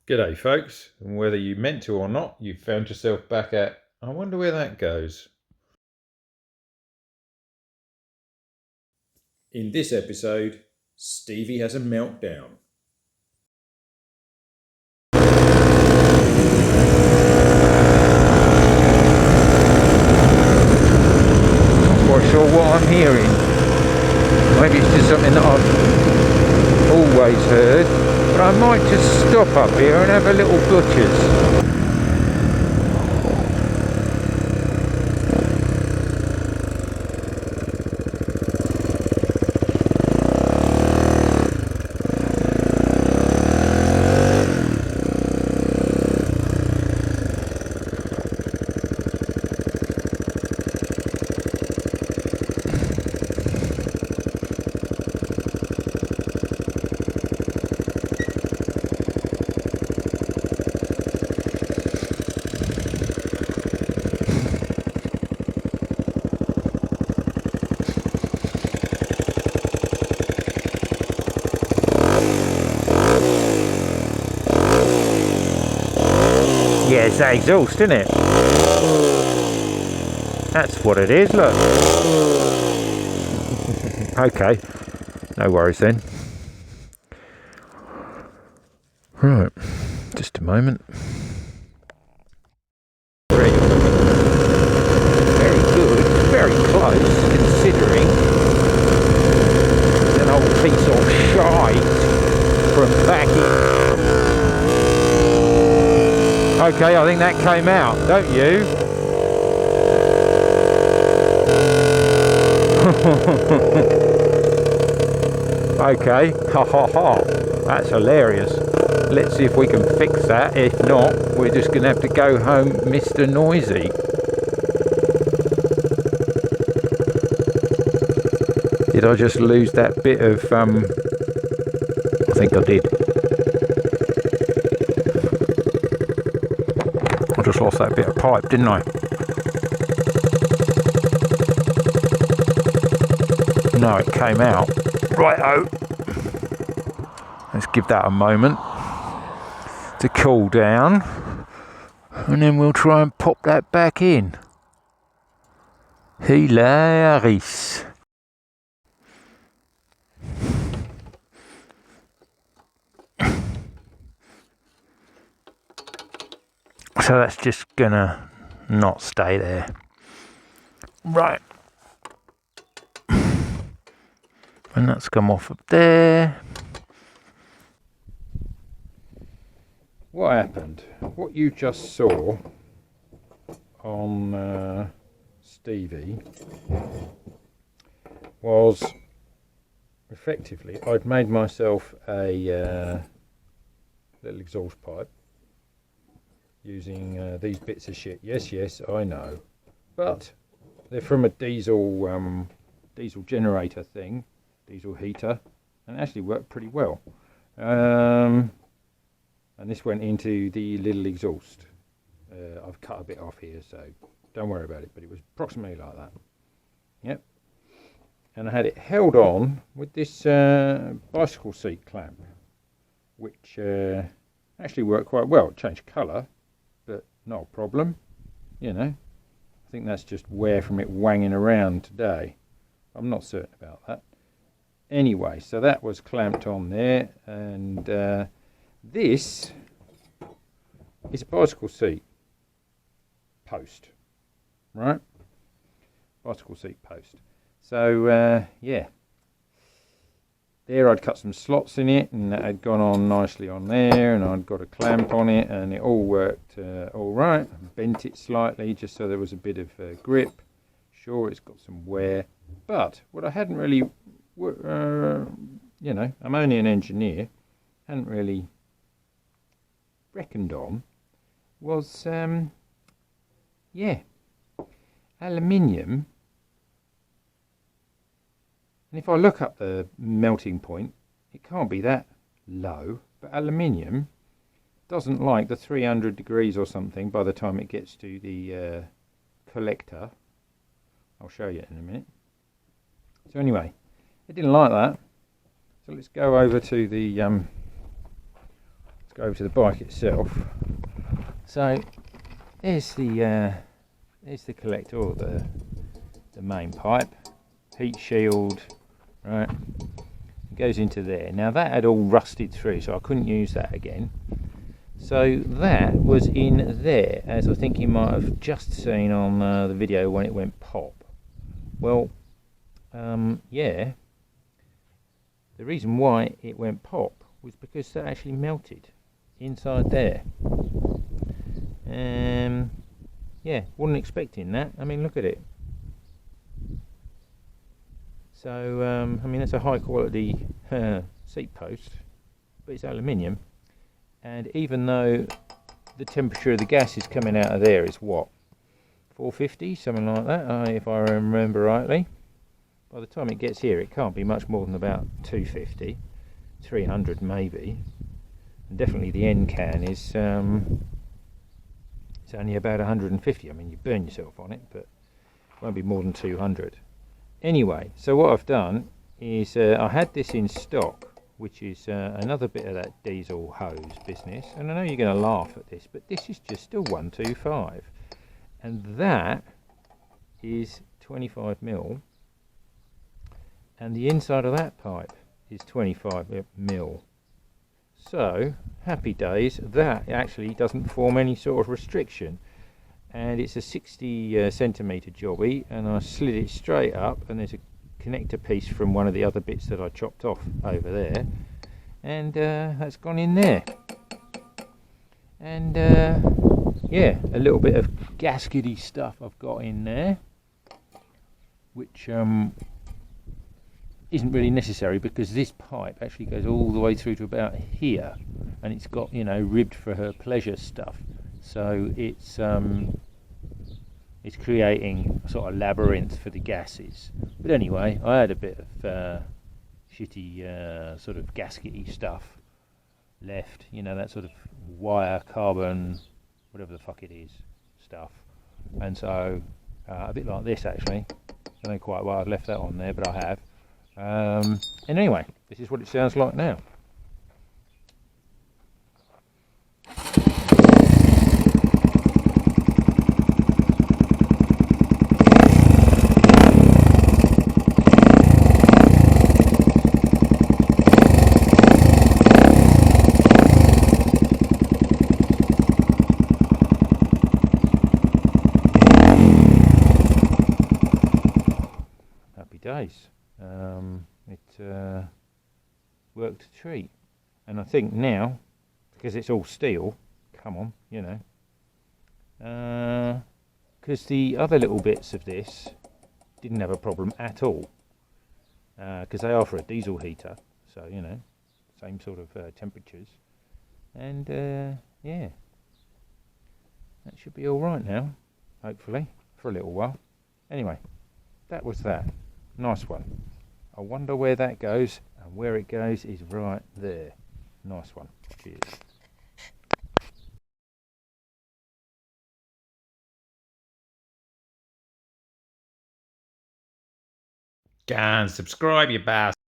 G'day folks, and whether you meant to or not, you found yourself back at, I wonder where that goes. In this episode, Stevie has a meltdown. Not quite sure what I'm hearing. Maybe it's just something that I've always heard, but I might just stop up here and have a little butcher's. Yeah, it's that exhaust, isn't it? That's what it is, look. Okay, no worries then. Right, just a moment. Very good, very close considering an old piece of shite from back in. Okay, I think that came out, don't you? Okay, ha ha ha, that's hilarious. Let's see if we can fix that. If not, we're just going to have to go home Mr. Noisy. Did I just lose that bit of, I think I did. I just lost that bit of pipe, didn't I? No, it came out. Righto. Let's give that a moment to cool down, and then we'll try and pop that back in. Hilarious. So that's just gonna not stay there. Right. And that's come off up there. What happened? What you just saw on Stevie was effectively I'd made myself a little exhaust pipe using these bits of shit. Yes, I know, but they're from a diesel generator thing, diesel heater, and actually worked pretty well. And this went into the little exhaust. I've cut a bit off here, so don't worry about it, but it was approximately like that. Yep. And I had it held on with this bicycle seat clamp, which actually worked quite well. It changed colour, but not a problem, you know. I think that's just wear from it wanging around today. I'm not certain about that. Anyway, so that was clamped on there, and this is a bicycle seat post, right? Bicycle seat post. So yeah, there I'd cut some slots in it, and that had gone on nicely on there, and I'd got a clamp on it, and it all worked all right. I bent it slightly just so there was a bit of grip. Sure, it's got some wear, but what I hadn't really, you know, I'm only an engineer, hadn't really reckoned on was, yeah, aluminium. And if I look up the melting point, it can't be that low, but aluminium doesn't like the 300 degrees or something by the time it gets to the collector. I'll show you in a minute. So anyway, it didn't like that. So let's go over to the let's go over to the bike itself. So there's the collector, or the main pipe, heat shield, right? It goes into there. Now that had all rusted through, so I couldn't use that again. So that was in there, as I think you might have just seen on the video when it went pop. Well, yeah, the reason why it went pop was because that actually melted inside there. Yeah, wasn't expecting that. I mean, look at it. So, I mean, that's a high quality seat post, but it's aluminium. And even though the temperature of the gas is coming out of there is what, 450, something like that, if I remember rightly. By the time it gets here, it can't be much more than about 250, 300 maybe. And definitely the end can is it's only about 150. I mean, you burn yourself on it, but it won't be more than 200. Anyway, so what I've done is I had this in stock, which is another bit of that diesel hose business. And I know you're going to laugh at this, but this is just a 125. And that is 25mm. And the inside of that pipe is 25mm. So, happy days, that actually doesn't form any sort of restriction. And it's a 60 centimetre jobby, and I slid it straight up, and there's a connector piece from one of the other bits that I chopped off over there, and that's gone in there. And yeah, a little bit of gaskety stuff I've got in there, which isn't really necessary, because this pipe actually goes all the way through to about here, and it's got, you know, ribbed for her pleasure stuff. So it's creating a sort of labyrinth for the gases. But anyway, I had a bit of shitty sort of gaskety stuff left, you know, that sort of wire, carbon, whatever the fuck it is stuff. And so a bit like this actually. I don't know quite why I've left that on there, but I have. And anyway, this is what it sounds like now. Happy days. It worked a treat, and I think now, because it's all steel, come on, you know, because the other little bits of this didn't have a problem at all, because they are for a diesel heater, so, you know, same sort of temperatures, and yeah, that should be all right now, hopefully, for a little while. Anyway, that was that. Nice one. I wonder where that goes, and where it goes is right there. Nice one. Cheers. Go and subscribe, you bastard.